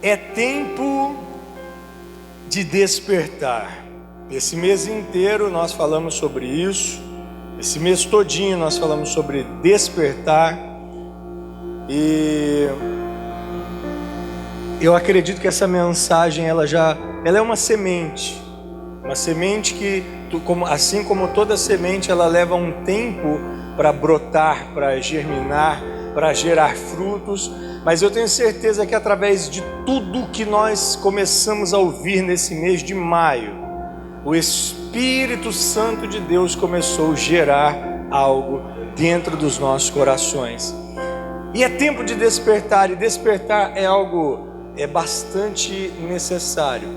É tempo de despertar. Esse mês inteiro nós falamos sobre isso. Esse mês todinho nós falamos sobre despertar. E eu acredito que essa mensagem ela é uma semente que, assim como toda semente, ela leva um tempo para brotar, para germinar, para gerar frutos. Mas eu tenho certeza que através de tudo que nós começamos a ouvir nesse mês de maio, o Espírito Santo de Deus começou a gerar algo dentro dos nossos corações. E é tempo de despertar, e despertar é algo bastante necessário.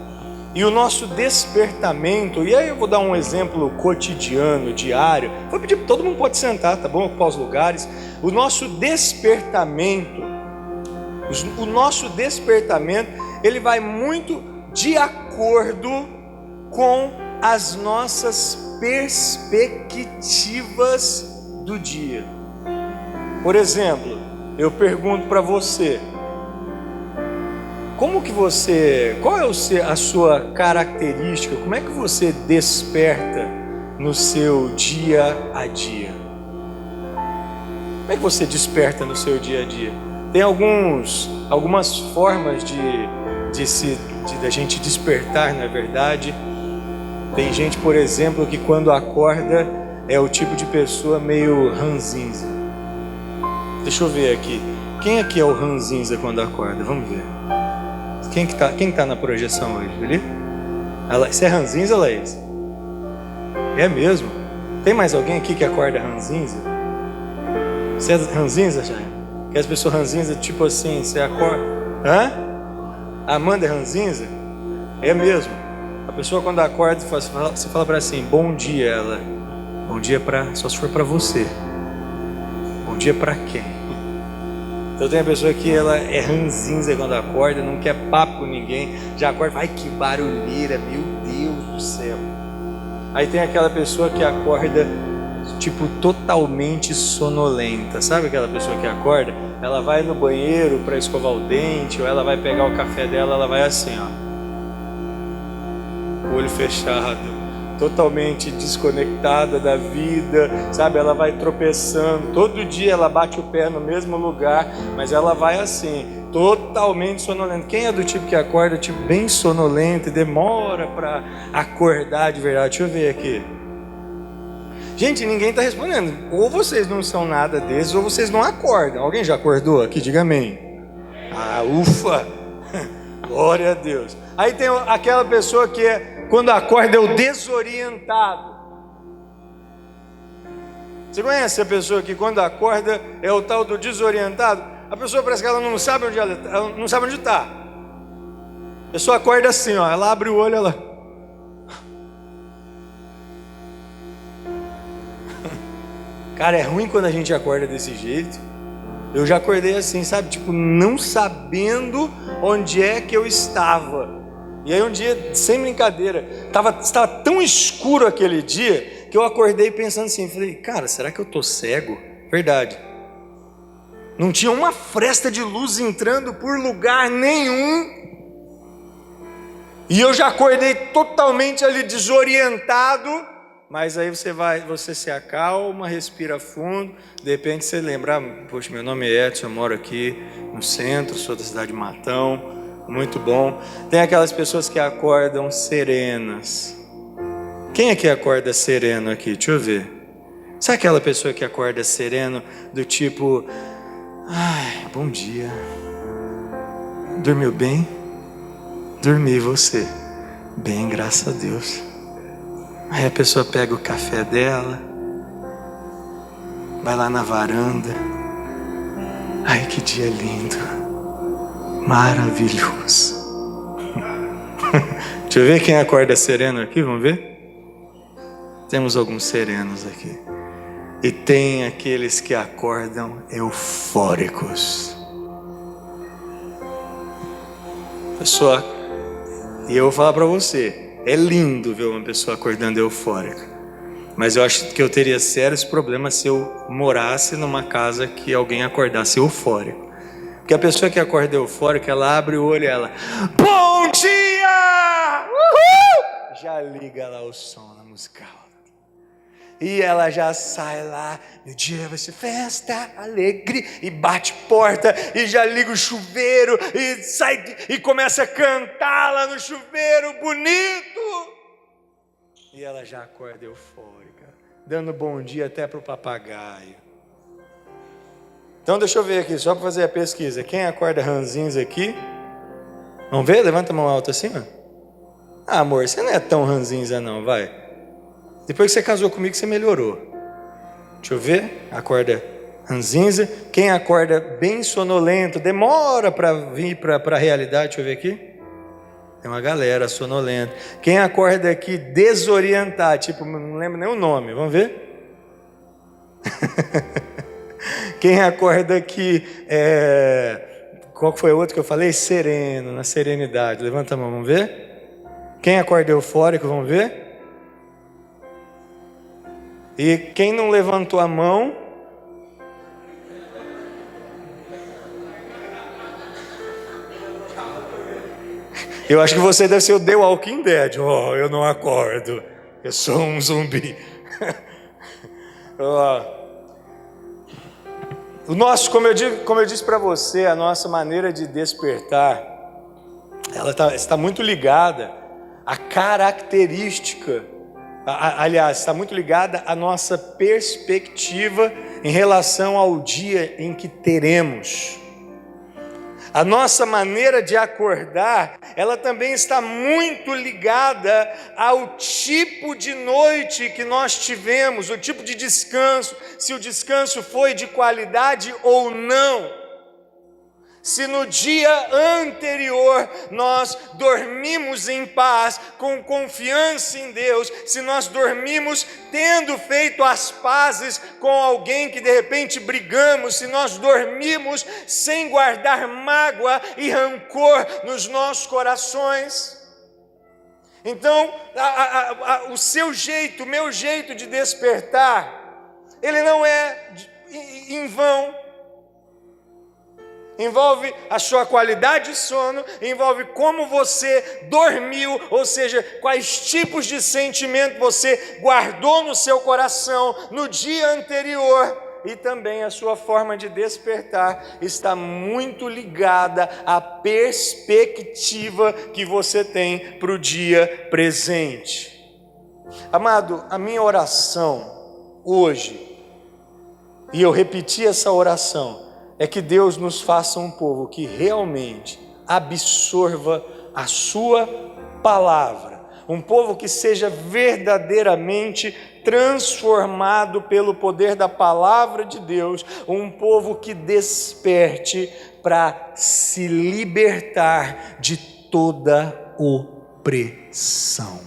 E o nosso despertamento, e aí eu vou dar um exemplo cotidiano, diário. Vou pedir, todo mundo pode sentar, tá bom? Ocupar os lugares. O nosso despertamento, ele vai muito de acordo com as nossas perspectivas do dia. Por exemplo, eu pergunto para você, qual é a sua característica? Como é que você desperta no seu dia a dia? Como é que você desperta no seu dia a dia? Tem algumas formas da gente despertar, não é verdade? Tem gente, por exemplo, que quando acorda é o tipo de pessoa meio ranzinza. Deixa eu ver aqui. Quem aqui é o ranzinza quando acorda? Vamos ver. Quem tá na projeção hoje? Ali? Você é ranzinza, Laís? É mesmo? Tem mais alguém aqui que acorda ranzinza? Você é ranzinza, Jair? Que as pessoas ranzinza, tipo assim, você acorda... Hã? Amanda é ranzinza? É mesmo. A pessoa quando acorda, você fala para assim, bom dia, ela. Bom dia só se for para você. Bom dia para quem? Então tem a pessoa que ela é ranzinza quando acorda, não quer papo com ninguém, já acorda, ai que barulheira, meu Deus do céu. Aí tem aquela pessoa que acorda tipo totalmente sonolenta, sabe aquela pessoa que acorda? Ela vai no banheiro para escovar o dente, ou ela vai pegar o café dela, ela vai assim, ó, olho fechado, totalmente desconectada da vida, sabe? Ela vai tropeçando, todo dia ela bate o pé no mesmo lugar, mas ela vai assim, totalmente sonolenta. Quem é do tipo que acorda tipo bem sonolento e demora para acordar de verdade? Deixa eu ver aqui. Gente, ninguém está respondendo. Ou vocês não são nada desses, ou vocês não acordam. Alguém já acordou aqui? Diga amém. Ah, ufa! Glória a Deus. Aí tem aquela pessoa que quando acorda é o desorientado. Você conhece a pessoa que quando acorda é o tal do desorientado? A pessoa parece que ela não sabe onde ela não sabe onde está. A pessoa acorda assim, ó, ela abre o olho, ela... Cara, é ruim quando a gente acorda desse jeito. Eu já acordei assim, sabe? Tipo, não sabendo onde é que eu estava. E aí um dia, sem brincadeira, estava tão escuro aquele dia, que eu acordei pensando assim, falei, cara, será que eu tô cego? Verdade. Não tinha uma fresta de luz entrando por lugar nenhum. E eu já acordei totalmente ali desorientado. Mas aí você se acalma, respira fundo, de repente você lembra, poxa, meu nome é Edson, eu moro aqui no centro, sou da cidade de Matão, muito bom. Tem aquelas pessoas que acordam serenas. Quem é que acorda sereno aqui? Deixa eu ver. Sabe aquela pessoa que acorda sereno, do tipo, ai, bom dia, dormiu bem? Dormi, você? Bem, graças a Deus. Aí a pessoa pega o café dela, vai lá na varanda. Ai, que dia lindo, maravilhoso. Deixa eu ver quem acorda sereno aqui, vamos ver? Temos alguns serenos aqui. E tem aqueles que acordam eufóricos. Pessoa, e eu vou falar para você, é lindo ver uma pessoa acordando eufórica, mas eu acho que eu teria sérios problemas se eu morasse numa casa que alguém acordasse eufórico, Porque a pessoa que acorda eufórica, ela abre o olho e ela, bom dia! Uhul! Já liga lá o som na musical. E ela já sai lá, o dia vai ser festa, alegria, e bate porta, e já liga o chuveiro, e sai, e começa a cantar lá no chuveiro, bonito. E ela já acorda eufórica, dando bom dia até para o papagaio. Então deixa eu ver aqui, só para fazer a pesquisa. Quem acorda ranzinhos aqui? Vamos ver? Levanta a mão alta assim, ó. Ah, amor, você não é tão ranzinza não, vai. Depois que você casou comigo, você melhorou. Deixa eu ver. Acorda ranzinza. Quem acorda bem sonolento, demora para vir para a realidade. Deixa eu ver aqui. Tem uma galera sonolenta. Quem acorda aqui desorientado, tipo, não lembro nem o nome. Vamos ver? Quem acorda aqui, qual foi o outro que eu falei? Sereno, na serenidade. Levanta a mão, vamos ver? Quem acorda eufórico, vamos ver? E quem não levantou a mão? Eu acho que você deve ser o The Walking Dead. Oh, eu não acordo. Eu sou um zumbi. O nosso, como eu disse para você, a nossa maneira de despertar, ela está muito ligada à característica. Aliás, está muito ligada à nossa perspectiva em relação ao dia em que teremos. A nossa maneira de acordar, ela também está muito ligada ao tipo de noite que nós tivemos, o tipo de descanso, se o descanso foi de qualidade ou não. Se no dia anterior nós dormimos em paz, com confiança em Deus, se nós dormimos tendo feito as pazes com alguém que de repente brigamos, se nós dormimos sem guardar mágoa e rancor nos nossos corações, então o seu jeito, o meu jeito de despertar, ele não é em vão. Envolve a sua qualidade de sono, envolve como você dormiu, ou seja, quais tipos de sentimento você guardou no seu coração no dia anterior. E também a sua forma de despertar está muito ligada à perspectiva que você tem para o dia presente. Amado, a minha oração hoje, e eu repeti essa oração, é que Deus nos faça um povo que realmente absorva a sua palavra, um povo que seja verdadeiramente transformado pelo poder da palavra de Deus, um povo que desperte para se libertar de toda opressão.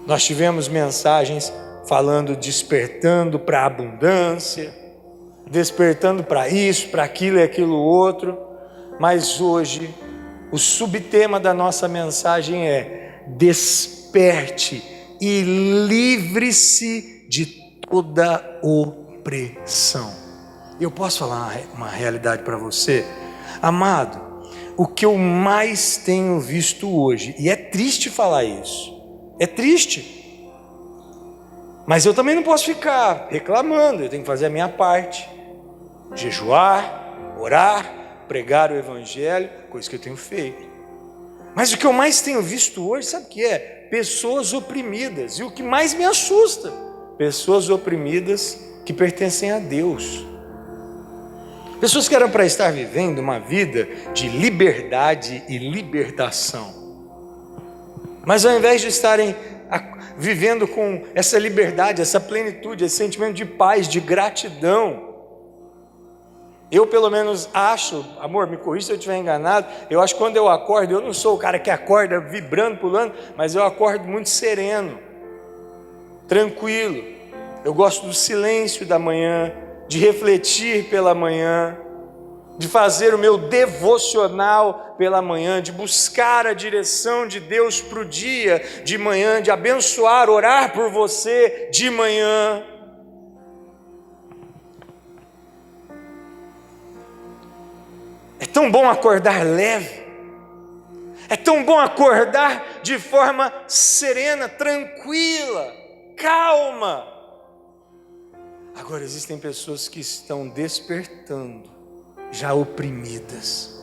Nós tivemos mensagens falando, despertando para a abundância, despertando para isso, para aquilo e aquilo outro, mas hoje o subtema da nossa mensagem é: desperte e livre-se de toda opressão. Eu posso falar uma realidade para você? Amado, o que eu mais tenho visto hoje, e é triste falar isso, é triste, mas eu também não posso ficar reclamando, eu tenho que fazer a minha parte, jejuar, orar, pregar o evangelho, coisa que eu tenho feito. Mas o que eu mais tenho visto hoje, sabe o que é? Pessoas oprimidas, e o que mais me assusta, pessoas oprimidas que pertencem a Deus. Pessoas que eram para estar vivendo uma vida de liberdade e libertação, mas ao invés de estarem vivendo com essa liberdade, essa plenitude, esse sentimento de paz, de gratidão, eu pelo menos acho, amor, me corrija se eu estiver enganado, eu acho que quando eu acordo, eu não sou o cara que acorda vibrando, pulando, mas eu acordo muito sereno, tranquilo. Eu gosto do silêncio da manhã, de refletir pela manhã, de fazer o meu devocional pela manhã, de buscar a direção de Deus para o dia de manhã, de abençoar, orar por você de manhã. É tão bom acordar leve. É tão bom acordar de forma serena, tranquila, calma. Agora existem pessoas que estão despertando, já oprimidas,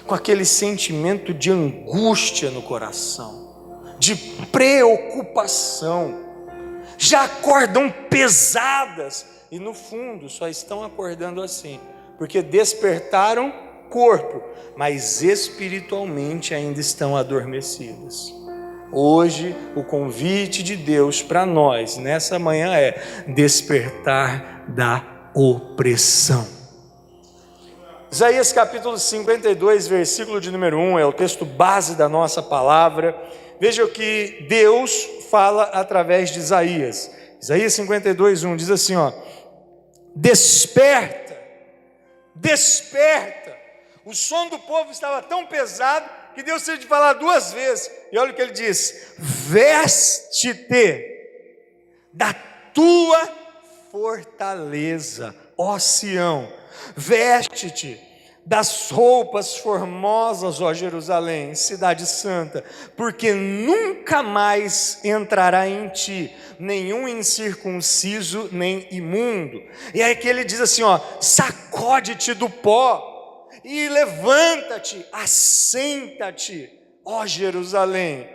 com aquele sentimento de angústia no coração, de preocupação, já acordam pesadas e no fundo só estão acordando assim, porque despertaram corpo, mas espiritualmente ainda estão adormecidas. Hoje o convite de Deus para nós nessa manhã é despertar da opressão. Isaías capítulo 52, versículo de número 1, é o texto base da nossa palavra. Veja o que Deus fala através de Isaías. Isaías 52, 1 diz assim, ó: desperta, desperta. O som do povo estava tão pesado que Deus teve de falar duas vezes. E olha o que ele diz: veste-te da tua fortaleza, ó Sião. Veste-te das roupas formosas, ó Jerusalém, cidade santa, porque nunca mais entrará em ti nenhum incircunciso nem imundo. E aí que ele diz assim, ó: sacode-te do pó e levanta-te, assenta-te, ó Jerusalém,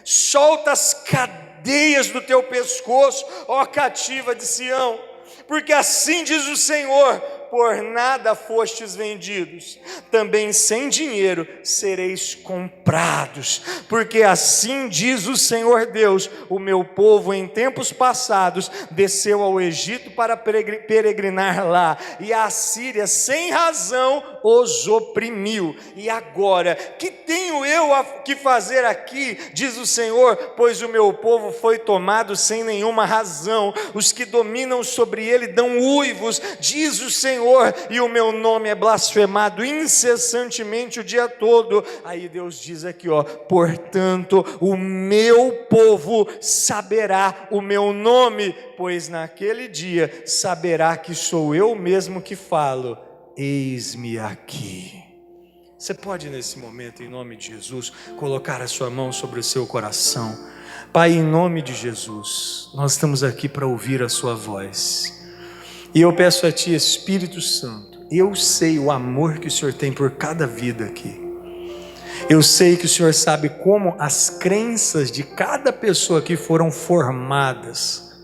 solta as cadeias do teu pescoço, ó cativa de Sião, porque assim diz o Senhor: por nada fostes vendidos, também sem dinheiro sereis comprados, porque assim diz o Senhor Deus: o meu povo em tempos passados desceu ao Egito para peregrinar lá, e a Assíria sem razão os oprimiu. E agora, que tenho eu que fazer aqui, diz o Senhor, pois o meu povo foi tomado sem nenhuma razão, os que dominam sobre ele dão uivos, diz o Senhor, e o meu nome é blasfemado incessantemente o dia todo. Aí Deus diz aqui, ó: portanto o meu povo saberá o meu nome, pois naquele dia saberá que sou eu mesmo que falo, eis-me aqui. Você pode nesse momento, em nome de Jesus, colocar a sua mão sobre o seu coração. Pai, em nome de Jesus, nós estamos aqui para ouvir a sua voz. E eu peço a Ti, Espírito Santo, eu sei o amor que o Senhor tem por cada vida aqui. Eu sei que o Senhor sabe como as crenças de cada pessoa aqui foram formadas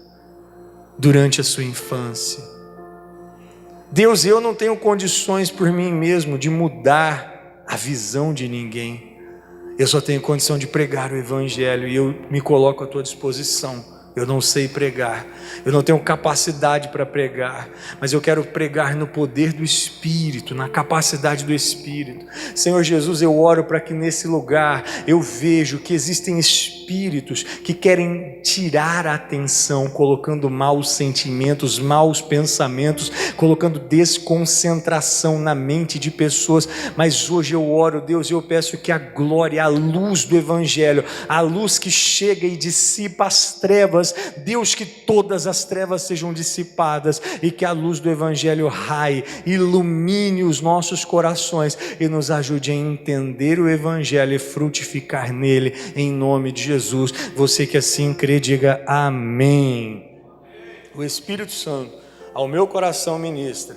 durante a sua infância. Deus, eu não tenho condições por mim mesmo de mudar a visão de ninguém. Eu só tenho condição de pregar o Evangelho e eu me coloco à Tua disposição. Eu não sei pregar, eu não tenho capacidade para pregar, mas eu quero pregar no poder do Espírito, na capacidade do Espírito. Senhor Jesus, eu oro para que nesse lugar eu vejo que existem espíritos que querem tirar a atenção, colocando maus sentimentos, maus pensamentos, colocando desconcentração na mente de pessoas. Mas hoje eu oro, Deus, e eu peço que a glória, a luz do Evangelho, a luz que chega e dissipa as trevas, Deus, que todas as trevas sejam dissipadas e que a luz do Evangelho raie, ilumine os nossos corações e nos ajude a entender o Evangelho e frutificar nele, em nome de Jesus. Você que assim crê, diga amém. O Espírito Santo ao meu coração ministra.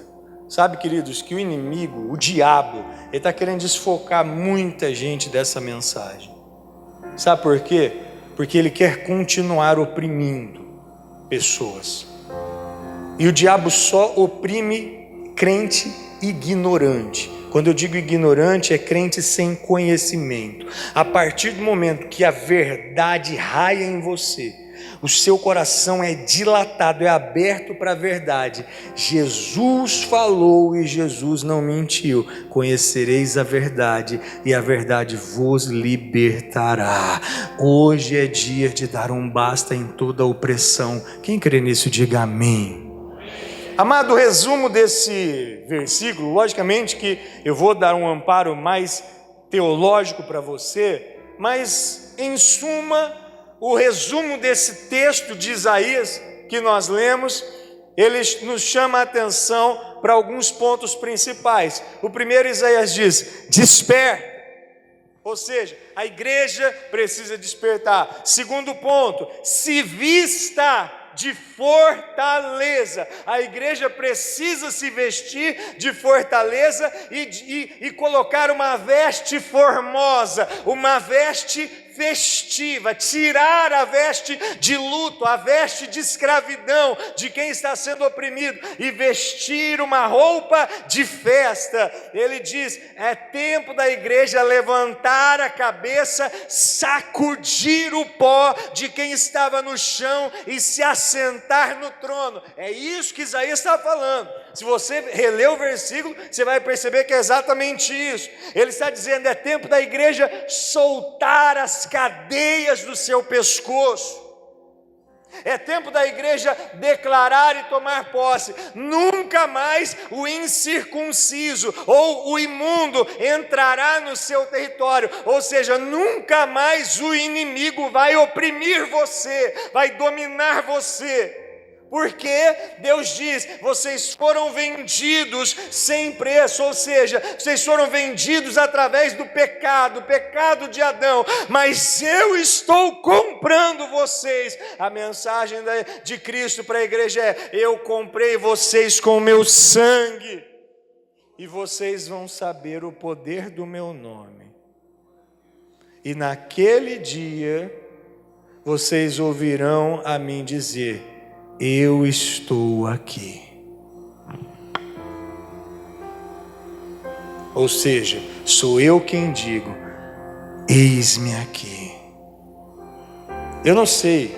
Sabe, queridos, que o inimigo, o diabo, ele está querendo desfocar muita gente dessa mensagem. Sabe por quê? Porque ele quer continuar oprimindo pessoas. E o diabo só oprime crente ignorante. Quando eu digo ignorante, é crente sem conhecimento. A partir do momento que a verdade raia em você, o seu coração é dilatado, é aberto para a verdade. Jesus falou e Jesus não mentiu. Conhecereis a verdade e a verdade vos libertará. Hoje é dia de dar um basta em toda a opressão. Quem crê nisso, diga amém. Amado, o resumo desse versículo, logicamente que eu vou dar um amparo mais teológico para você, mas em suma, o resumo desse texto de Isaías que nós lemos, ele nos chama a atenção para alguns pontos principais. O primeiro, Isaías diz: desperta. Ou seja, a igreja precisa despertar. Segundo ponto, se vista de fortaleza. A igreja precisa se vestir de fortaleza e colocar uma veste formosa, uma veste festiva, tirar a veste de luto, a veste de escravidão de quem está sendo oprimido e vestir uma roupa de festa. Ele diz: é tempo da igreja levantar a cabeça, sacudir o pó de quem estava no chão e se assentar no trono. É isso que Isaías está falando. Se você reler o versículo, você vai perceber que é exatamente isso. Ele está dizendo: é tempo da igreja soltar as cadeias do seu pescoço. É tempo da igreja declarar e tomar posse: nunca mais o incircunciso ou o imundo entrará no seu território. Ou seja, nunca mais o inimigo vai oprimir você, vai dominar você. Porque Deus diz: vocês foram vendidos sem preço, ou seja, vocês foram vendidos através do pecado, o pecado de Adão, mas eu estou comprando vocês. A mensagem de Cristo para a igreja é: eu comprei vocês com o meu sangue, e vocês vão saber o poder do meu nome, e naquele dia vocês ouvirão a mim dizer: eu estou aqui. Ou seja, sou eu quem digo: eis-me aqui. Eu não sei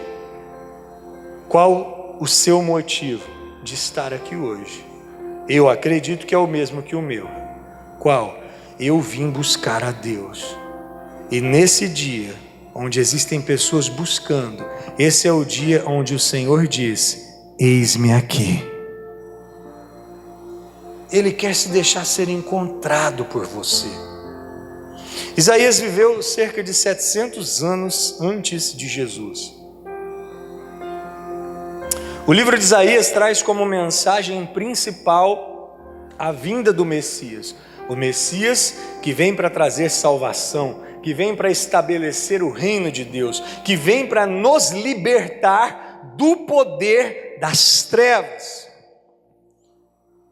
qual o seu motivo de estar aqui hoje. Eu acredito que é o mesmo que o meu. Qual? Eu vim buscar a Deus. E nesse dia, onde existem pessoas buscando, esse é o dia onde o Senhor diz: eis-me aqui. Ele quer se deixar ser encontrado por você. Isaías viveu cerca de 700 anos antes de Jesus. O livro de Isaías traz como mensagem principal a vinda do Messias. O Messias que vem para trazer salvação, que vem para estabelecer o reino de Deus, que vem para nos libertar do poder das trevas.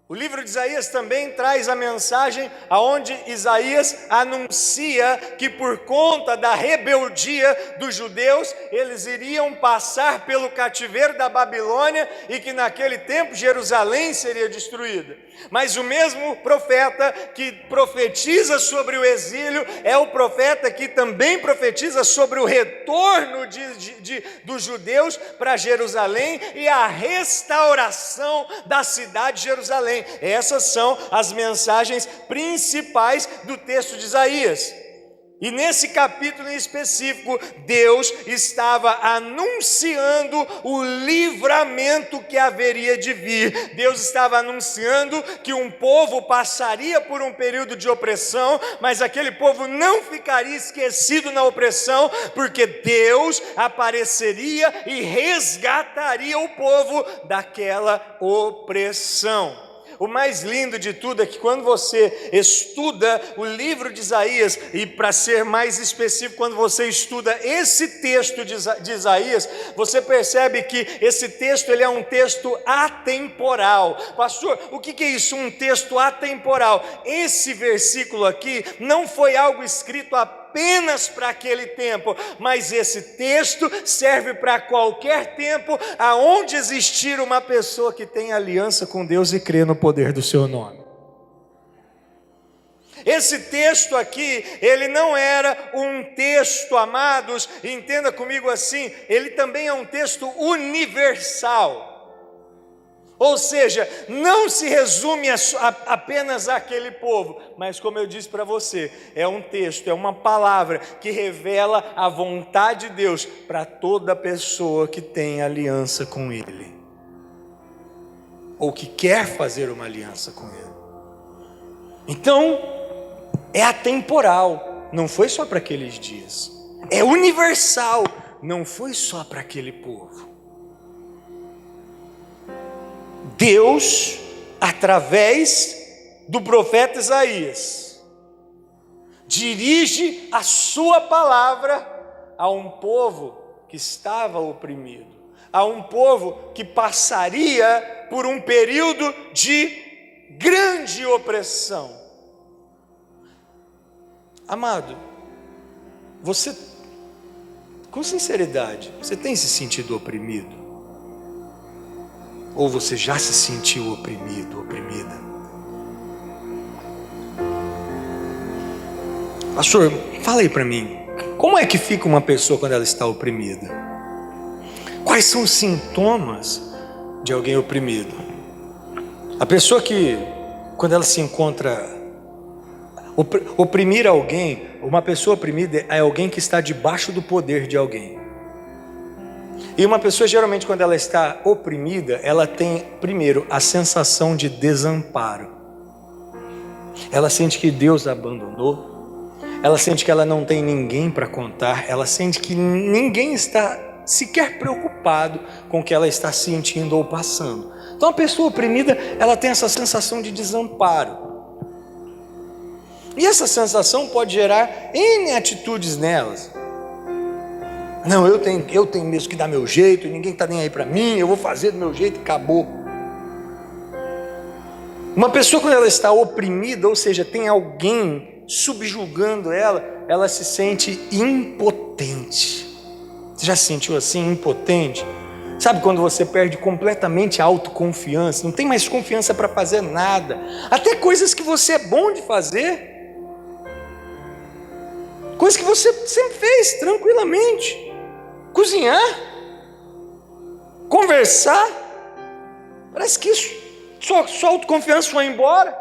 O livro de Isaías também traz a mensagem aonde Isaías anuncia que por conta da rebeldia dos judeus, eles iriam passar pelo cativeiro da Babilônia e que naquele tempo Jerusalém seria destruída. Mas o mesmo profeta que profetiza sobre o exílio é o profeta que também profetiza sobre o retorno dos judeus para Jerusalém e a restauração da cidade de Jerusalém. Essas são as mensagens principais do texto de Isaías. E nesse capítulo em específico, Deus estava anunciando o livramento que haveria de vir. Deus estava anunciando que um povo passaria por um período de opressão, mas aquele povo não ficaria esquecido na opressão, porque Deus apareceria e resgataria o povo daquela opressão. O mais lindo de tudo é que quando você estuda o livro de Isaías, e para ser mais específico, quando você estuda esse texto de Isaías, você percebe que esse texto ele é um texto atemporal. Pastor, o que é isso, um texto atemporal? Esse versículo aqui não foi algo escrito apenas para aquele tempo, mas esse texto serve para qualquer tempo aonde existir uma pessoa que tem aliança com Deus e crê no poder do seu nome. Esse texto aqui, ele não era um texto, amados, entenda comigo assim, ele também é um texto universal. Ou seja, não se resume apenas àquele povo, mas como eu disse para você, é um texto, é uma palavra que revela a vontade de Deus para toda pessoa que tem aliança com Ele, ou que quer fazer uma aliança com Ele. Então, é atemporal, não foi só para aqueles dias, é universal, não foi só para aquele povo. Deus, através do profeta Isaías, dirige a sua palavra a um povo que estava oprimido, a um povo que passaria por um período de grande opressão. Amado, você, com sinceridade, você tem se sentido oprimido? Ou você já se sentiu oprimido, oprimida? Pastor, fala aí para mim, como é que fica uma pessoa quando ela está oprimida? Quais são os sintomas de alguém oprimido? A pessoa que, quando ela se encontra oprimir alguém, uma pessoa oprimida é alguém que está debaixo do poder de alguém. E uma pessoa, geralmente, quando ela está oprimida, ela tem, primeiro, a sensação de desamparo. Ela sente que Deus a abandonou, ela sente que ela não tem ninguém para contar, ela sente que ninguém está sequer preocupado com o que ela está sentindo ou passando. Então a pessoa oprimida, ela tem essa sensação de desamparo. E essa sensação pode gerar N atitudes nelas. Não, eu tenho mesmo que dar meu jeito, ninguém está nem aí para mim, eu vou fazer do meu jeito e acabou. Uma pessoa, quando ela está oprimida, ou seja, tem alguém subjugando ela, ela se sente impotente. Você já se sentiu assim, impotente? Sabe quando você perde completamente a autoconfiança, não tem mais confiança para fazer nada, até coisas que você é bom de fazer, coisas que você sempre fez tranquilamente, cozinhar, conversar, parece que sua autoconfiança foi embora,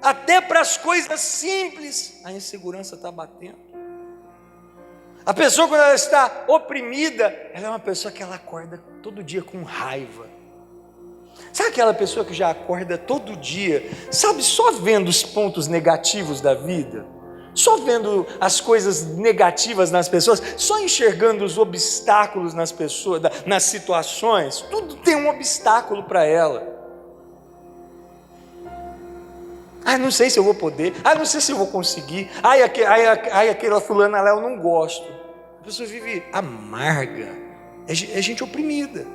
até para as coisas simples, a insegurança está batendo. A pessoa, quando ela está oprimida, ela é uma pessoa que ela acorda todo dia com raiva. Sabe aquela pessoa que já acorda todo dia, sabe, só vendo os pontos negativos da vida, só vendo as coisas negativas nas pessoas, só enxergando os obstáculos nas pessoas, nas situações, tudo tem um obstáculo para ela. Não sei se eu vou poder, não sei se eu vou conseguir, aquela fulana lá eu não gosto. A pessoa vive amarga, é gente oprimida.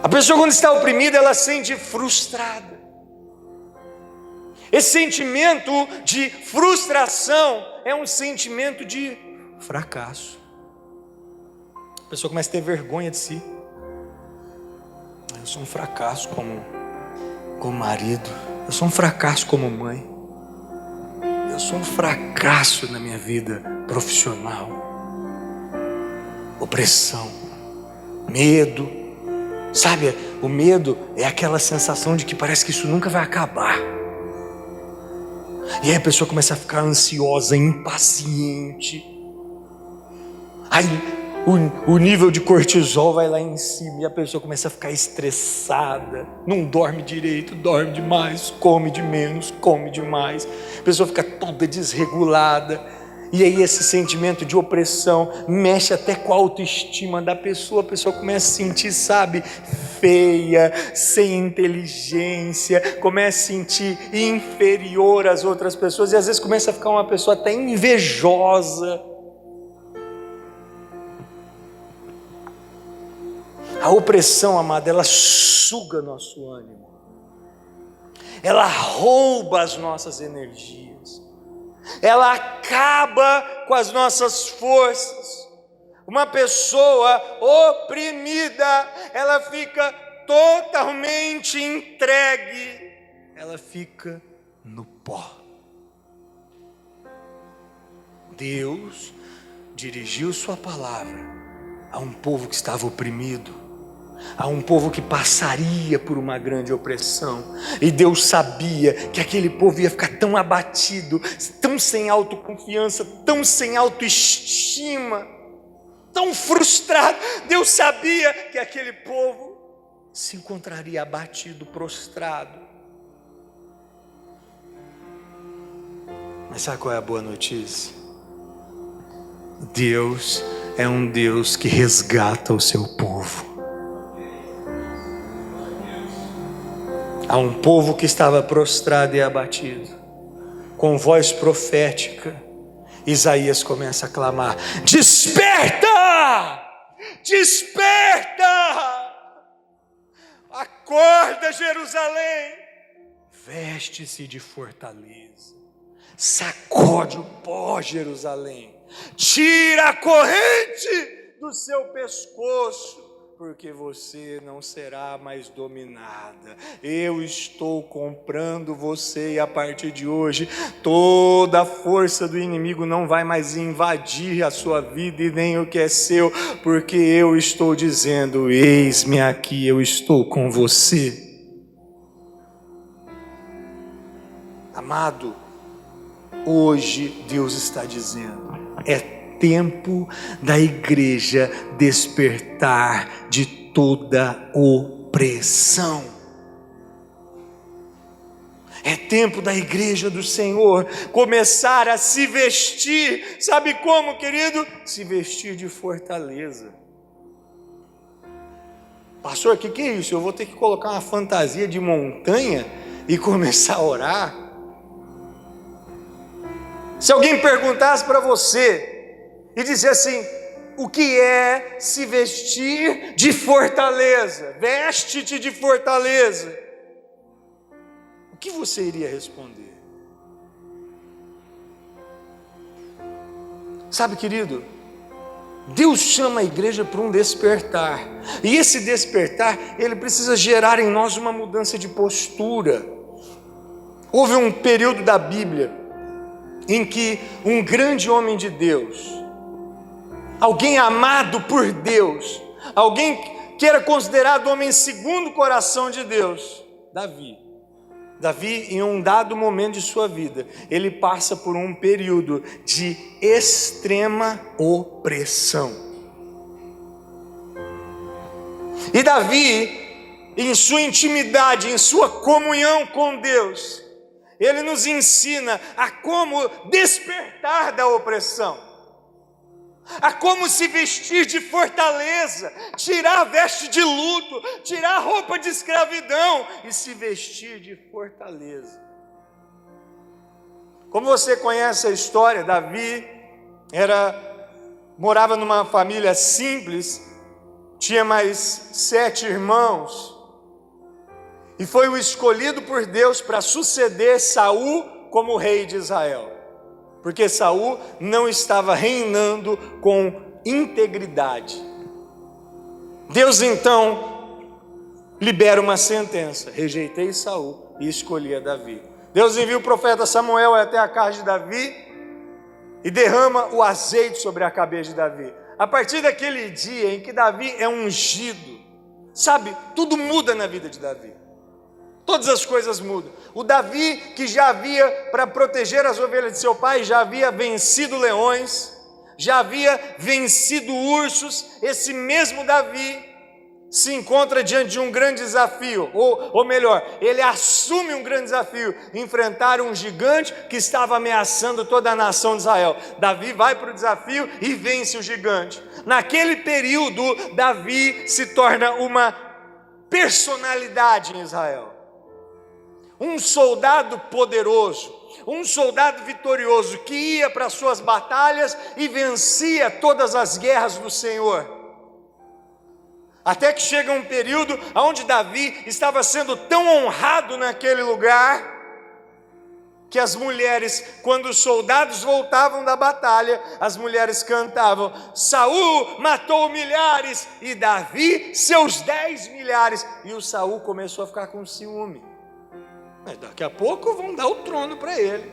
A pessoa, quando está oprimida, ela se sente frustrada. Esse sentimento de frustração é um sentimento de fracasso. A pessoa começa a ter vergonha de si. Eu sou um fracasso como marido, eu sou um fracasso como mãe, eu sou um fracasso na minha vida profissional. Opressão, medo, sabe, o medo é aquela sensação de que parece que isso nunca vai acabar. E aí a pessoa começa a ficar ansiosa, impaciente. Aí o nível de cortisol vai lá em cima e a pessoa começa a ficar estressada, não dorme direito, dorme demais, come de menos, come demais, a pessoa fica toda desregulada, e aí esse sentimento de opressão mexe até com a autoestima da pessoa, a pessoa começa a se sentir, sabe, feia, sem inteligência, começa a se sentir inferior às outras pessoas, e às vezes começa a ficar uma pessoa até invejosa. A opressão, amada, ela suga nosso ânimo, ela rouba as nossas energias, ela acaba com as nossas forças. Uma pessoa oprimida, ela fica totalmente entregue, ela fica no pó. Deus dirigiu sua palavra a um povo que estava oprimido, a um povo que passaria por uma grande opressão, e Deus sabia que aquele povo ia ficar tão abatido, tão sem autoconfiança, tão sem autoestima, tão frustrado. Deus sabia que aquele povo se encontraria abatido, prostrado. Mas sabe qual é a boa notícia? Deus é um Deus que resgata o seu povo. Há um povo que estava prostrado e abatido. Com voz profética, Isaías começa a clamar: desperta! Desperta! Acorda, Jerusalém! Veste-se de fortaleza. Sacode o pó, Jerusalém. Tira a corrente do seu pescoço, porque você não será mais dominada. Eu estou comprando você, e a partir de hoje toda a força do inimigo não vai mais invadir a sua vida e nem o que é seu, porque eu estou dizendo: eis-me aqui, eu estou com você. Amado, hoje Deus está dizendo: é tempo da igreja despertar de toda opressão. É tempo da igreja do Senhor começar a se vestir. Sabe como, querido? Se vestir de fortaleza. Pastor, o que é isso? Eu vou ter que colocar uma fantasia de montanha e começar a orar? Se alguém perguntasse para você e dizer assim: o que é se vestir de fortaleza? Veste-te de fortaleza. O que você iria responder? Sabe, querido, Deus chama a igreja para um despertar. E esse despertar, ele precisa gerar em nós uma mudança de postura. Houve um período da Bíblia em que um grande homem de Deus, alguém amado por Deus, alguém que era considerado homem segundo o coração de Deus, Davi, em um dado momento de sua vida, ele passa por um período de extrema opressão. E Davi, em sua intimidade, em sua comunhão com Deus, ele nos ensina a como despertar da opressão, a como se vestir de fortaleza, tirar a veste de luto, tirar a roupa de escravidão e se vestir de fortaleza. Como você conhece a história, Davi morava numa família simples, tinha mais 7 irmãos, e foi o escolhido por Deus para suceder Saul como rei de Israel, porque Saul não estava reinando com integridade. Deus então libera uma sentença: rejeitei Saul e escolhi a Davi. Deus envia o profeta Samuel até a casa de Davi e derrama o azeite sobre a cabeça de Davi. A partir daquele dia em que Davi é ungido, sabe, tudo muda na vida de Davi. Todas as coisas mudam. O Davi, que já havia, para proteger as ovelhas de seu pai, já havia vencido leões, já havia vencido ursos. Esse mesmo Davi se encontra diante de um grande desafio, ou melhor, ele assume um grande desafio: enfrentar um gigante que estava ameaçando toda a nação de Israel. Davi vai para o desafio e vence o gigante. Naquele período, Davi se torna uma personalidade em Israel. Um soldado poderoso, um soldado vitorioso que ia para as suas batalhas e vencia todas as guerras do Senhor. Até que chega um período onde Davi estava sendo tão honrado naquele lugar, que as mulheres, quando os soldados voltavam da batalha, as mulheres cantavam: Saul matou milhares e Davi seus 10 milhares. E o Saul começou a ficar com ciúme. Mas daqui a pouco vão dar o trono para ele.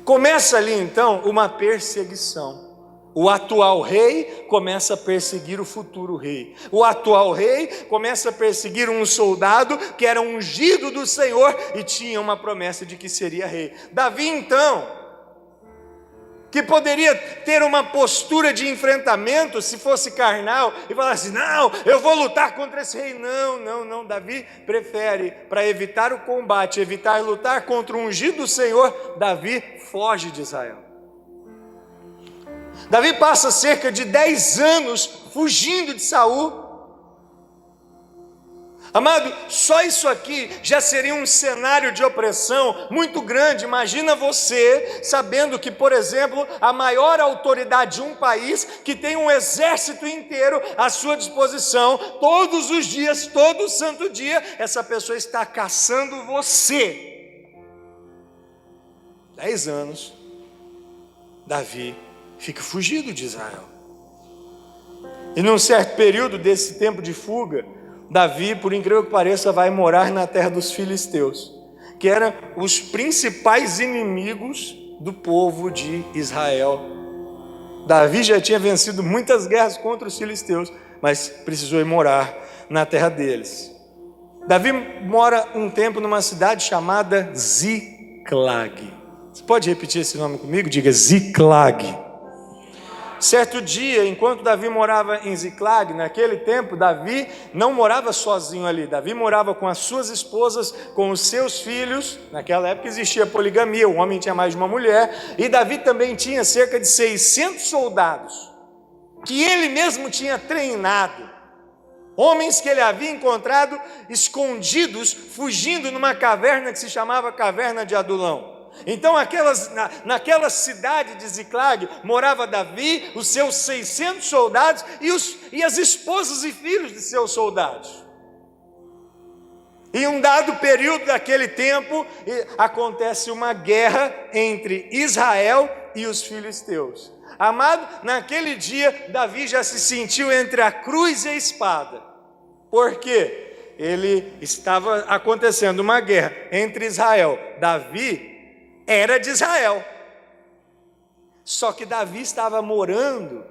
Começa ali então uma perseguição. O atual rei começa a perseguir o futuro rei. O atual rei começa a perseguir um soldado que era ungido do Senhor e tinha uma promessa de que seria rei. Davi então, que poderia ter uma postura de enfrentamento se fosse carnal e falasse: não, eu vou lutar contra esse rei. Não, Davi prefere, para evitar o combate, evitar lutar contra o ungido do Senhor, Davi foge de Israel. Davi passa cerca de 10 anos fugindo de Saul. Amado, só isso aqui já seria um cenário de opressão muito grande. Imagina você sabendo que, por exemplo, a maior autoridade de um país, que tem um exército inteiro à sua disposição, todos os dias, todo santo dia, essa pessoa está caçando você. 10 anos, Davi fica fugido de Israel. E num certo período desse tempo de fuga, Davi, por incrível que pareça, vai morar na terra dos filisteus, que eram os principais inimigos do povo de Israel. Davi já tinha vencido muitas guerras contra os filisteus, mas precisou ir morar na terra deles. Davi mora um tempo numa cidade chamada Ziclag. Você pode repetir esse nome comigo? Diga Ziclag. Certo dia, enquanto Davi morava em Ziclag, naquele tempo, Davi não morava sozinho ali. Davi morava com as suas esposas, com os seus filhos. Naquela época existia poligamia, o homem tinha mais de uma mulher. E Davi também tinha cerca de 600 soldados, que ele mesmo tinha treinado. Homens que ele havia encontrado escondidos, fugindo numa caverna que se chamava Caverna de Adulão. Então naquela cidade de Ziclag morava Davi, os seus 600 soldados e as esposas e filhos de seus soldados. Em um dado período daquele tempo, acontece uma guerra entre Israel e os filisteus. Amado, naquele dia, Davi já se sentiu entre a cruz e a espada. Por quê? Estava acontecendo uma guerra entre Israel. Davi era de Israel, só que Davi estava morando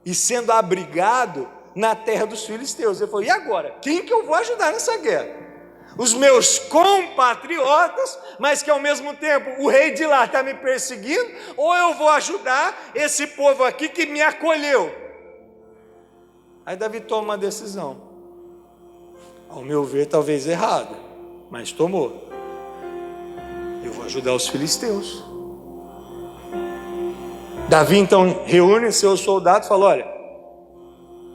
e sendo abrigado na terra dos filisteus. Ele falou: e agora? Quem que eu vou ajudar nessa guerra? Os meus compatriotas, mas que ao mesmo tempo o rei de lá está me perseguindo, ou eu vou ajudar esse povo aqui que me acolheu? Aí Davi toma uma decisão, ao meu ver talvez errada, mas tomou. Eu vou ajudar os filisteus. Davi então reúne seus soldados e fala: olha,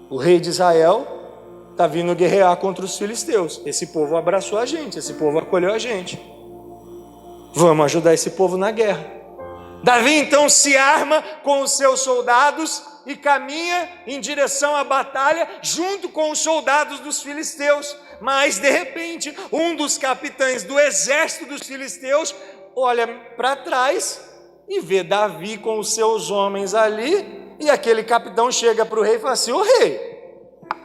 o rei de Israel está vindo guerrear contra os filisteus. Esse povo abraçou a gente, esse povo acolheu a gente. Vamos ajudar esse povo na guerra. Davi então se arma com os seus soldados e caminha em direção à batalha junto com os soldados dos filisteus. Mas de repente, um dos capitães do exército dos filisteus olha para trás e vê Davi com os seus homens ali, e aquele capitão chega para o rei e fala assim: ô rei,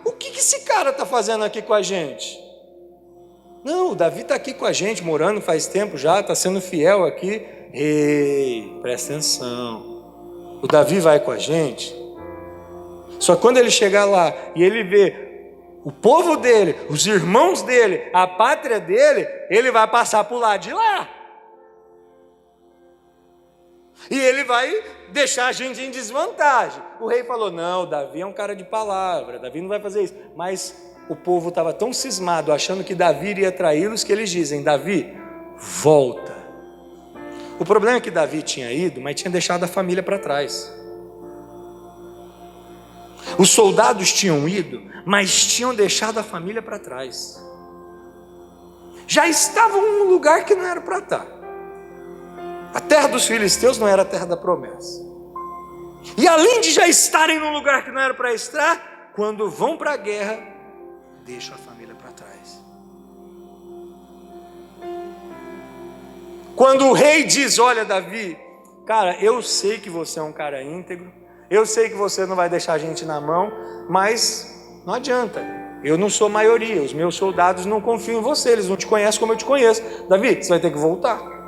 o que esse cara está fazendo aqui com a gente? Não, o Davi está aqui com a gente, morando faz tempo já, está sendo fiel aqui. Ei, presta atenção, o Davi vai com a gente. Só que quando ele chegar lá e ele vê o povo dele, os irmãos dele, a pátria dele, ele vai passar para o lado de lá. E ele vai deixar a gente em desvantagem. O rei falou: não, Davi é um cara de palavra, Davi não vai fazer isso. Mas o povo estava tão cismado, achando que Davi iria traí-los, que eles dizem: Davi, volta. O problema é que Davi tinha ido, mas tinha deixado a família para trás. Os soldados tinham ido, mas tinham deixado a família para trás. Já estavam num lugar que não era para estar. A terra dos filisteus não era a terra da promessa. E além de já estarem num lugar que não era para estar, quando vão para a guerra, deixam a família para trás. Quando o rei diz: olha, Davi, cara, eu sei que você é um cara íntegro, eu sei que você não vai deixar a gente na mão, mas não adianta, eu não sou maioria, os meus soldados não confiam em você, eles não te conhecem como eu te conheço. Davi, você vai ter que voltar.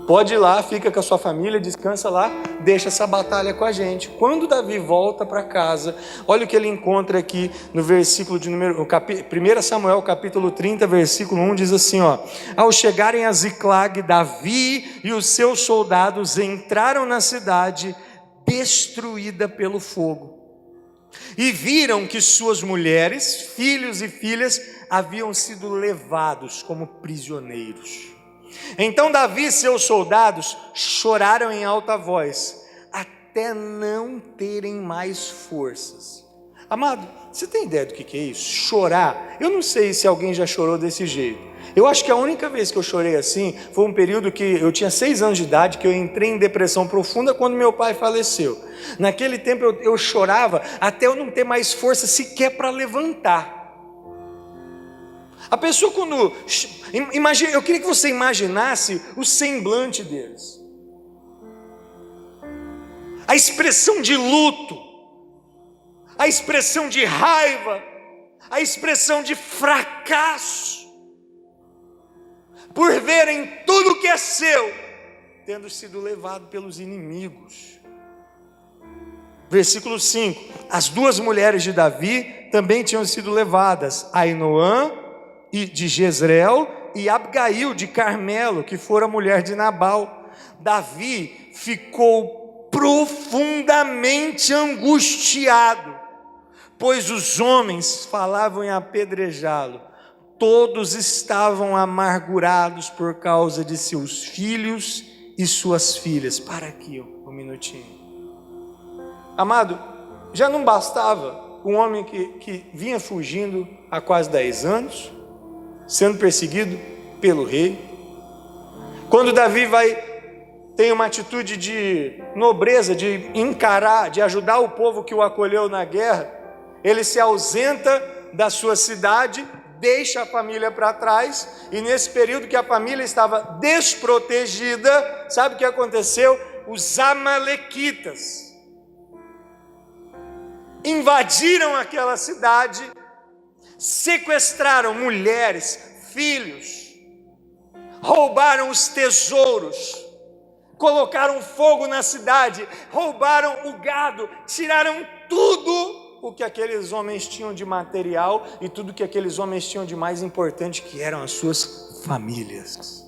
Pode ir lá, fica com a sua família, descansa lá, deixa essa batalha com a gente. Quando Davi volta para casa, olha o que ele encontra aqui no versículo de número 1 Samuel capítulo 30, versículo 1, diz assim, ó: ao chegarem a Ziclag, Davi e os seus soldados entraram na cidade destruída pelo fogo, e viram que suas mulheres, filhos e filhas haviam sido levados como prisioneiros. Então Davi e seus soldados choraram em alta voz, até não terem mais forças. Amado, você tem ideia do que é isso? Chorar. Eu não sei se alguém já chorou desse jeito. Eu acho que a única vez que eu chorei assim foi um período que eu tinha 6 anos de idade, que eu entrei em depressão profunda quando meu pai faleceu. Naquele tempo eu chorava até eu não ter mais força sequer para levantar. A pessoa quando... eu queria que você imaginasse o semblante deles. A expressão de luto, a expressão de raiva, a expressão de fracasso, por verem tudo que é seu tendo sido levado pelos inimigos. Versículo 5: as 2 mulheres de Davi também tinham sido levadas, Ainoã de Jezreel e Abigail de Carmelo, que fora mulher de Nabal. Davi ficou profundamente angustiado, pois os homens falavam em apedrejá-lo. Todos estavam amargurados por causa de seus filhos e suas filhas. Para aqui um minutinho. Amado, já não bastava um homem que vinha fugindo há quase 10 anos, sendo perseguido pelo rei. Quando Davi tem uma atitude de nobreza, de encarar, de ajudar o povo que o acolheu na guerra, ele se ausenta da sua cidade, deixa a família para trás, e nesse período que a família estava desprotegida, sabe o que aconteceu? Os amalequitas invadiram aquela cidade, sequestraram mulheres, filhos, roubaram os tesouros, colocaram fogo na cidade, roubaram o gado, tiraram tudo o que aqueles homens tinham de material e tudo que aqueles homens tinham de mais importante, que eram as suas famílias.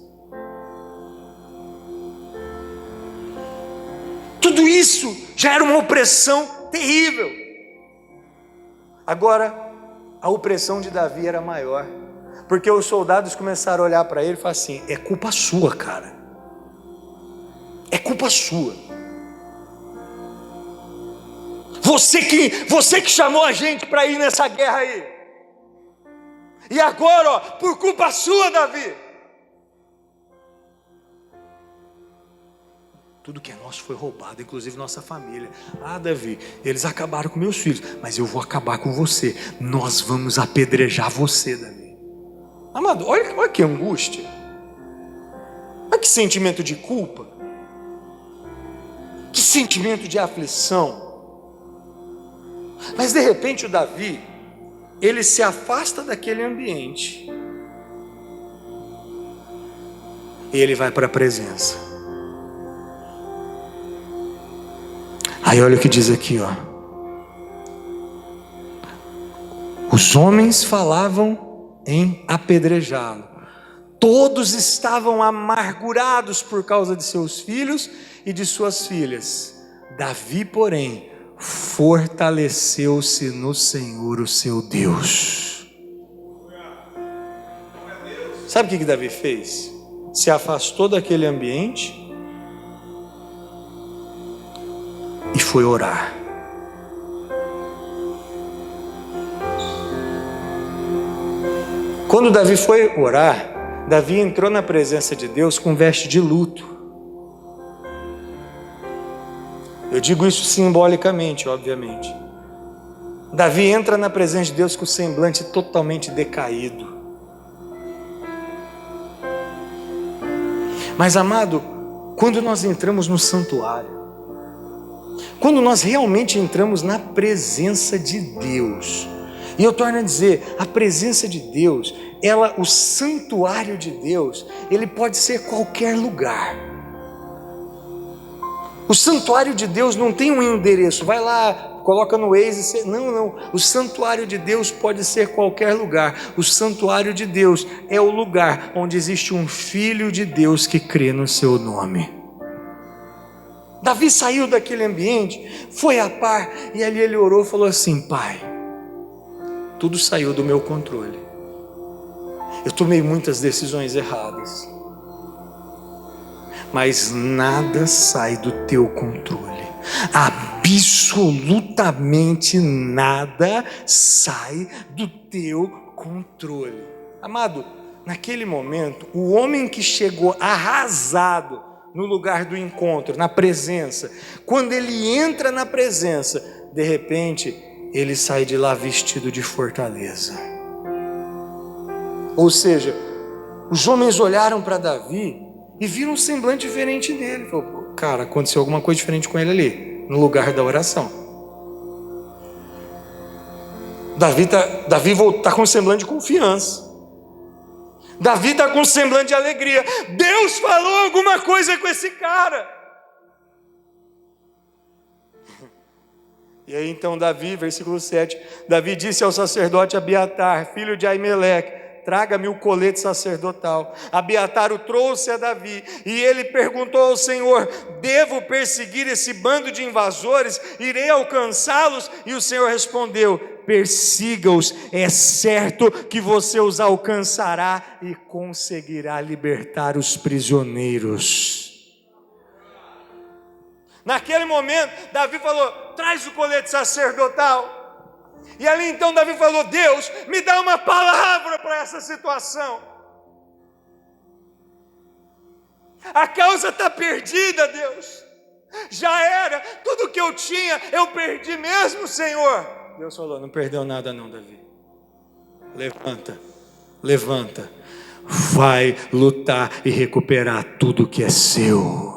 Tudo isso já era uma opressão terrível. Agora, a opressão de Davi era maior, porque os soldados começaram a olhar para ele e falaram assim: é culpa sua, cara, é culpa sua. Você que chamou a gente para ir nessa guerra aí. E agora, por culpa sua, Davi, tudo que é nosso foi roubado, inclusive nossa família. Ah, Davi, eles acabaram com meus filhos, mas eu vou acabar com você. Nós vamos apedrejar você, Davi. Amado, olha que angústia. Olha que sentimento de culpa. Que sentimento de aflição. Mas de repente o Davi, ele se afasta daquele ambiente e ele vai para a presença. Aí olha o que diz aqui, ó. Os homens falavam em apedrejá-lo. Todos estavam amargurados por causa de seus filhos e de suas filhas. Davi, porém, fortaleceu-se no Senhor, o seu Deus. Sabe o que Davi fez? Se afastou daquele ambiente e foi orar. Quando Davi foi orar, Davi entrou na presença de Deus com veste de luto. Eu digo isso simbolicamente, obviamente. Davi entra na presença de Deus com o semblante totalmente decaído. Mas, amado, quando nós entramos no santuário, quando nós realmente entramos na presença de Deus, e eu torno a dizer, a presença de Deus, o santuário de Deus, ele pode ser qualquer lugar. O santuário de Deus não tem um endereço, vai lá, coloca no Waze, não, o santuário de Deus pode ser qualquer lugar. O santuário de Deus é o lugar onde existe um filho de Deus que crê no seu nome. Davi saiu daquele ambiente, foi a par, e ali ele orou e falou assim: Pai, tudo saiu do meu controle, eu tomei muitas decisões erradas, mas nada sai do teu controle. Absolutamente nada sai do teu controle. Amado, naquele momento, o homem que chegou arrasado no lugar do encontro, na presença, quando ele entra na presença, de repente, ele sai de lá vestido de fortaleza. Ou seja, os homens olharam para Davi e viram um semblante diferente dele. Falou, cara, aconteceu alguma coisa diferente com ele ali, no lugar da oração. Davi está com um semblante de confiança. Davi está com um semblante de alegria. Deus falou alguma coisa com esse cara. E aí então Davi, versículo 7, Davi disse ao sacerdote Abiatar, filho de Aimeleque, traga-me o colete sacerdotal. Abiatar o trouxe a Davi, e ele perguntou ao Senhor, devo perseguir esse bando de invasores? Irei alcançá-los? E o Senhor respondeu, persiga-os, é certo que você os alcançará e conseguirá libertar os prisioneiros. Naquele momento, Davi falou, traz o colete sacerdotal. E ali então Davi falou, Deus, me dá uma palavra para essa situação. A causa está perdida, Deus. Já era, tudo que eu tinha, eu perdi mesmo, Senhor. Deus falou, não perdeu nada não, Davi. Levanta, vai lutar e recuperar tudo que é seu.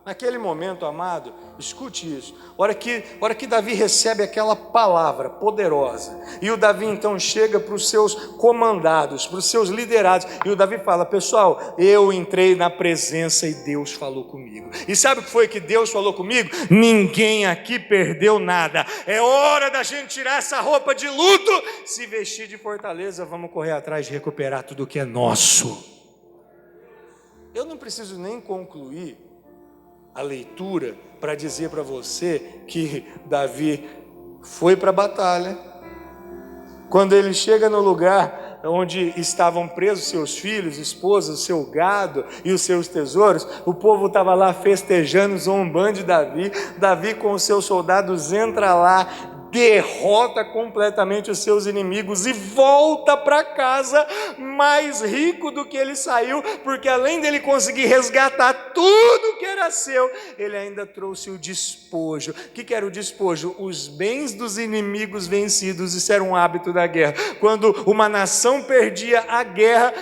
Naquele momento, amado, escute isso. Hora que Davi recebe aquela palavra poderosa, e o Davi então chega para os seus comandados, para os seus liderados, e o Davi fala, pessoal, eu entrei na presença e Deus falou comigo. E sabe o que foi que Deus falou comigo? Ninguém aqui perdeu nada. É hora da gente tirar essa roupa de luto, se vestir de fortaleza, vamos correr atrás de recuperar tudo que é nosso. Eu não preciso nem concluir a leitura para dizer para você que Davi foi para a batalha. Quando ele chega no lugar onde estavam presos seus filhos, esposas, seu gado e os seus tesouros, o povo estava lá festejando, zombando de Davi. Davi com os seus soldados entra lá, derrota completamente os seus inimigos e volta para casa mais rico do que ele saiu, porque além dele conseguir resgatar tudo que era seu, ele ainda trouxe o despojo. O que era o despojo? Os bens dos inimigos vencidos. Isso era um hábito da guerra. Quando uma nação perdia a guerra,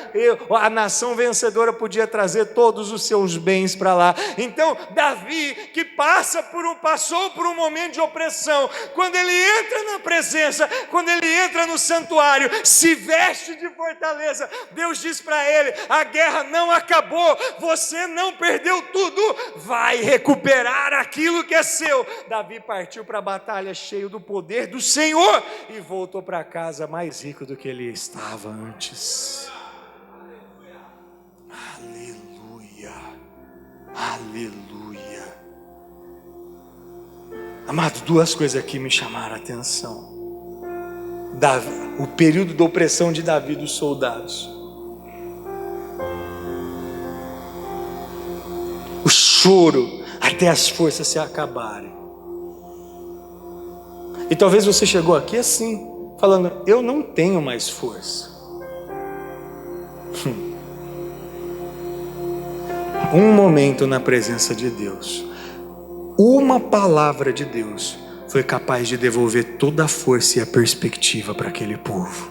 a nação vencedora podia trazer todos os seus bens para lá. Então Davi, que passou por um momento de opressão, quando ele entra na presença, quando ele entra no santuário, se veste de fortaleza, Deus diz para ele, a guerra não acabou, você não perdeu tudo, vai recuperar aquilo que é seu. Davi partiu para a batalha cheio do poder do Senhor e voltou para casa mais rico do que ele estava antes. Aleluia, aleluia. Amado, duas coisas aqui me chamaram a atenção. O período da opressão de Davi dos soldados. O choro até as forças se acabarem. E talvez você chegou aqui assim, falando, eu não tenho mais força. Um momento na presença de Deus, uma palavra de Deus foi capaz de devolver toda a força e a perspectiva para aquele povo.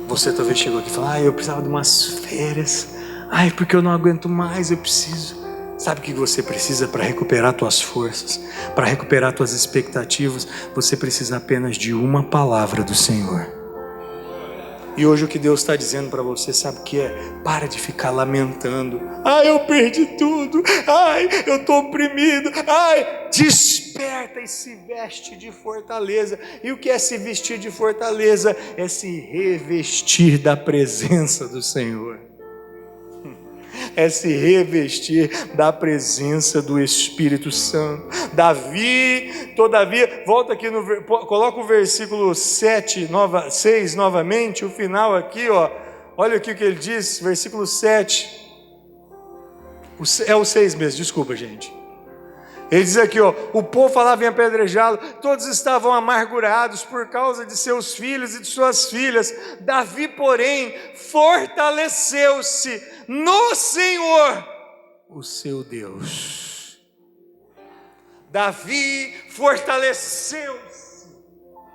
Você talvez chegou aqui e falou, eu precisava de umas férias, porque eu não aguento mais, eu preciso. Sabe o que você precisa para recuperar tuas forças, para recuperar tuas expectativas? Você precisa apenas de uma palavra do Senhor. E hoje o que Deus está dizendo para você, sabe o que é? Para de ficar lamentando. Eu perdi tudo. Eu estou oprimido. Desperta e se veste de fortaleza. E o que é se vestir de fortaleza? É se revestir da presença do Senhor. É se revestir da presença do Espírito Santo. Todavia, volta aqui, coloca o versículo 6 novamente, o final aqui, olha aqui o que ele diz, versículo 7. É os 6 meses, desculpa, gente. Ele diz aqui, ó, o povo falava em apedrejá-lo, todos estavam amargurados por causa de seus filhos e de suas filhas. Davi, porém, fortaleceu-se no Senhor, o seu Deus. Davi fortaleceu-se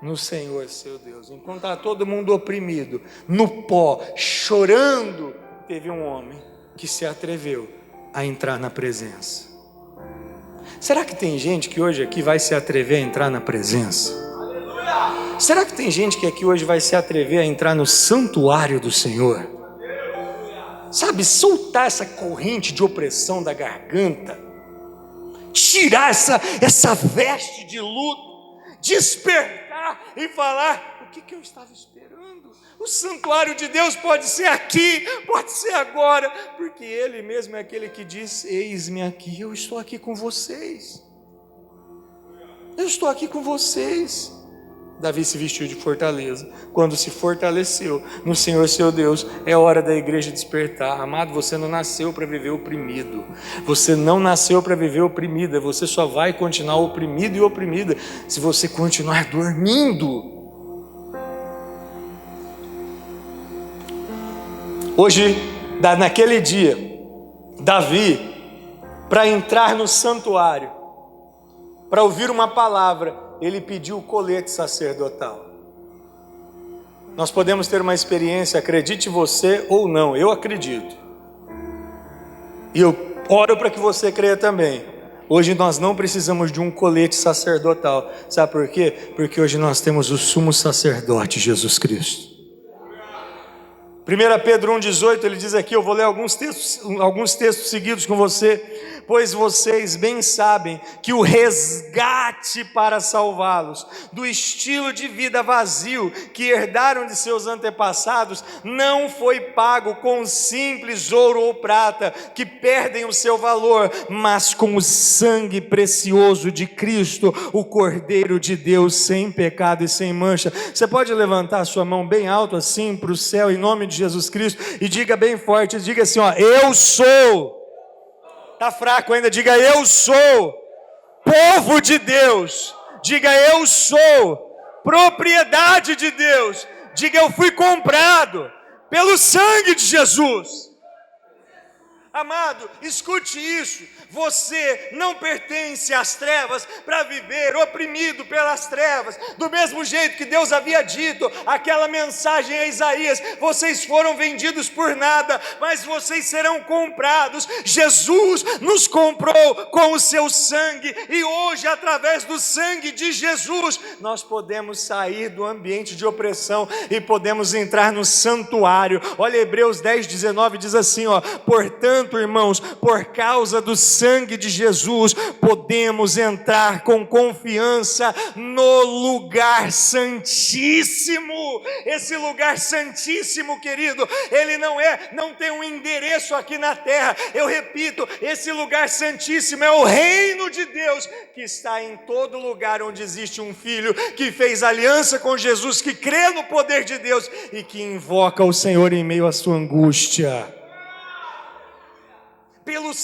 no Senhor, seu Deus. Enquanto estava todo mundo oprimido, no pó, chorando, teve um homem que se atreveu a entrar na presença. Será que tem gente que hoje aqui vai se atrever a entrar na presença? Aleluia! Será que tem gente que aqui hoje vai se atrever a entrar no santuário do Senhor? Sabe, soltar essa corrente de opressão da garganta, tirar essa veste de luto, despertar e falar: o que eu estava esperando? O santuário de Deus pode ser aqui, pode ser agora, porque Ele mesmo é aquele que diz: eis-me aqui, eu estou aqui com vocês. Eu estou aqui com vocês. Davi se vestiu de fortaleza. Quando se fortaleceu no Senhor seu Deus, é hora da igreja despertar. Amado, você não nasceu para viver oprimido. Você não nasceu para viver oprimida. Você só vai continuar oprimido e oprimida se você continuar dormindo. Hoje, naquele dia, Davi, para entrar no santuário, para ouvir uma palavra, ele pediu o colete sacerdotal. Nós podemos ter uma experiência, acredite você ou não, eu acredito. E eu oro para que você creia também. Hoje nós não precisamos de um colete sacerdotal. Sabe por quê? Porque hoje nós temos o sumo sacerdote, Jesus Cristo. 1 Pedro 1,18, ele diz aqui, eu vou ler alguns textos seguidos com você. Pois vocês bem sabem que o resgate para salvá-los do estilo de vida vazio que herdaram de seus antepassados não foi pago com simples ouro ou prata que perdem o seu valor, mas com o sangue precioso de Cristo, o Cordeiro de Deus, sem pecado e sem mancha. Você pode levantar a sua mão bem alto assim para o céu em nome de Jesus Cristo e diga bem forte, diga assim, ó, eu sou. Está fraco ainda, diga eu sou povo de Deus, diga eu sou propriedade de Deus, diga eu fui comprado pelo sangue de Jesus. Amado, escute isso, você não pertence às trevas para viver oprimido pelas trevas, do mesmo jeito que Deus havia dito, aquela mensagem a Isaías, vocês foram vendidos por nada, mas vocês serão comprados. Jesus nos comprou com o seu sangue, e hoje através do sangue de Jesus, nós podemos sair do ambiente de opressão, e podemos entrar no santuário. Olha Hebreus 10:19 diz assim, ó, portanto irmãos, por causa do sangue de Jesus, podemos entrar com confiança no lugar santíssimo. Esse lugar santíssimo, querido, ele não tem um endereço aqui na terra. Eu repito, esse lugar santíssimo é o reino de Deus, que está em todo lugar onde existe um filho, que fez aliança com Jesus, que crê no poder de Deus e que invoca o Senhor em meio à sua angústia. Pelo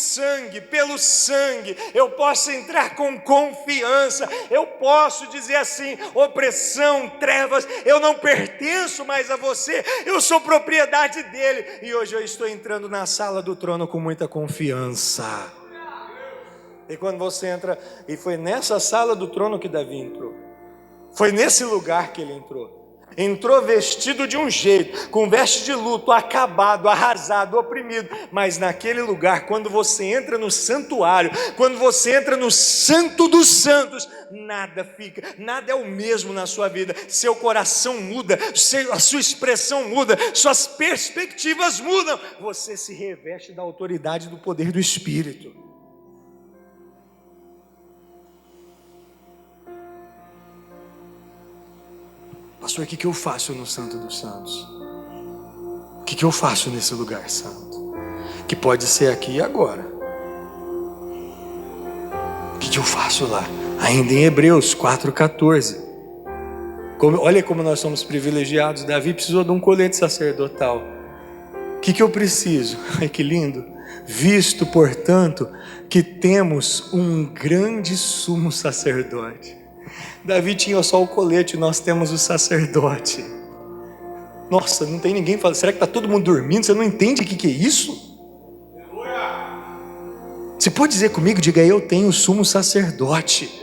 sangue, eu posso entrar com confiança, eu posso dizer assim, opressão, trevas, eu não pertenço mais a você, eu sou propriedade dele, e hoje eu estou entrando na sala do trono com muita confiança. E quando você entra, e foi nessa sala do trono que Davi entrou, foi nesse lugar que ele entrou vestido de um jeito, com veste de luto, acabado, arrasado, oprimido, mas naquele lugar, quando você entra no santuário, quando você entra no santo dos santos, nada é o mesmo na sua vida. Seu coração muda, a sua expressão muda, suas perspectivas mudam, você se reveste da autoridade do poder do Espírito. Pastor, o que eu faço no Santo dos Santos? O que eu faço nesse lugar santo? Que pode ser aqui e agora. O que eu faço lá? Ainda em Hebreus 4,14. Olha como nós somos privilegiados. Davi precisou de um colete sacerdotal. O que eu preciso? Ai, que lindo! Visto, portanto, que temos um grande sumo sacerdote. Davi tinha só o colete, nós temos o sacerdote. Nossa, não tem ninguém falando, será que está todo mundo dormindo? Você não entende o que é isso? Você pode dizer comigo, diga, eu tenho o sumo sacerdote.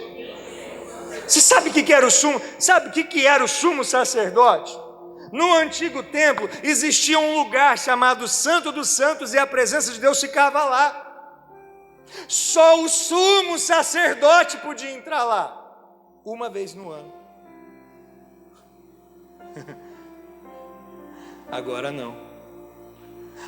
Você sabe o que era o sumo? Sabe o que era o sumo sacerdote? No antigo templo existia um lugar chamado Santo dos Santos e a presença de Deus ficava lá. Só o sumo sacerdote podia entrar lá uma vez no ano. Agora não.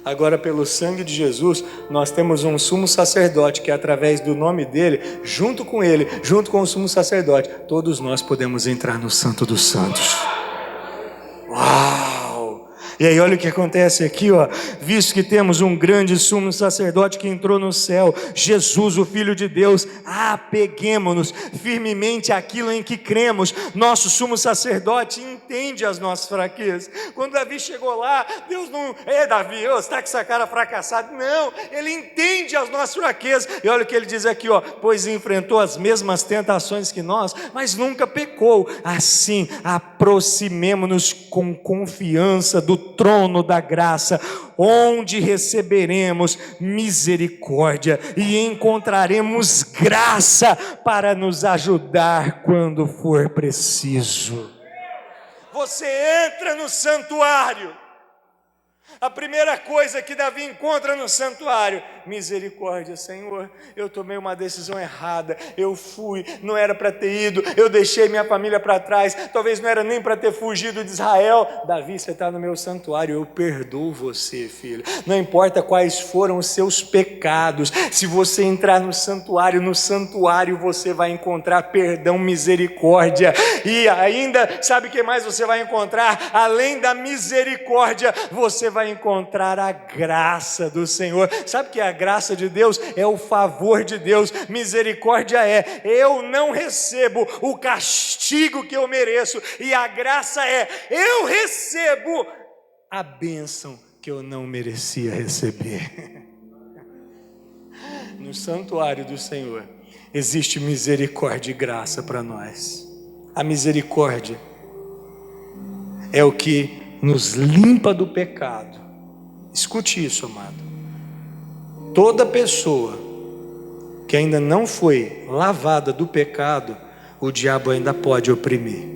Agora, pelo sangue de Jesus, nós temos um sumo sacerdote que, através do nome dele, junto com ele, junto com o sumo sacerdote, todos nós podemos entrar no Santo dos Santos. Uau! E aí olha o que acontece aqui, ó. Visto que temos um grande sumo sacerdote que entrou no céu, Jesus, o Filho de Deus, apeguemo-nos firmemente àquilo em que cremos. Nosso sumo sacerdote entende as nossas fraquezas. Quando Davi chegou lá, Deus não... Davi, você está com essa cara fracassada. Não, ele entende as nossas fraquezas. E olha o que ele diz aqui, ó. Pois enfrentou as mesmas tentações que nós, mas nunca pecou. Assim, aproximemo-nos com confiança do trono da graça, onde receberemos misericórdia e encontraremos graça para nos ajudar quando for preciso. Você entra no santuário. A primeira coisa que Davi encontra no santuário: misericórdia, Senhor, eu tomei uma decisão errada, eu fui, não era para ter ido, eu deixei minha família para trás, talvez não era nem para ter fugido de Israel. Davi, você está no meu santuário, eu perdoo você, filho. Não importa quais foram os seus pecados, se você entrar no santuário você vai encontrar perdão, misericórdia, e ainda, sabe o que mais você vai encontrar? Além da misericórdia, você vai encontrar a graça do Senhor. Sabe que a graça de Deus é o favor de Deus. Misericórdia é: eu não recebo o castigo que eu mereço, e a graça é: eu recebo a bênção que eu não merecia receber. No santuário do Senhor existe misericórdia e graça para nós. A misericórdia é o que nos limpa do pecado. Escute isso, amado. Toda pessoa que ainda não foi lavada do pecado, o diabo ainda pode oprimir.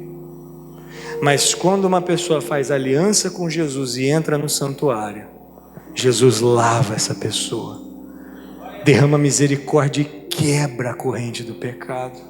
Mas quando uma pessoa faz aliança com Jesus e entra no santuário, Jesus lava essa pessoa, derrama misericórdia e quebra a corrente do pecado.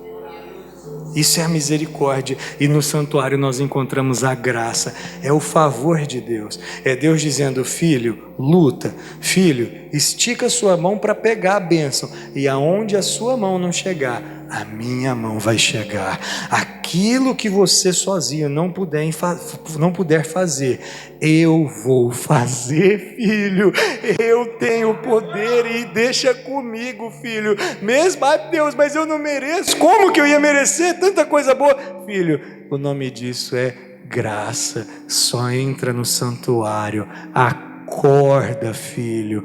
Isso é a misericórdia, e no santuário nós encontramos a graça, é o favor de Deus, é Deus dizendo: filho, luta, filho, estica a sua mão para pegar a bênção, e aonde a sua mão não chegar, a minha mão vai chegar. Aquilo que você sozinho não puder fazer, eu vou fazer, filho. Eu tenho poder e deixa comigo, filho. Mesmo, ai Deus, mas eu não mereço. Como que eu ia merecer tanta coisa boa? Filho, o nome disso é graça. Só entra no santuário. Acorda, filho.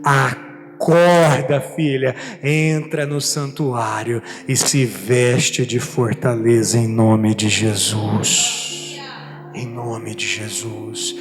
Acorda, filha, entra no santuário e se veste de fortaleza em nome de Jesus. Em nome de Jesus.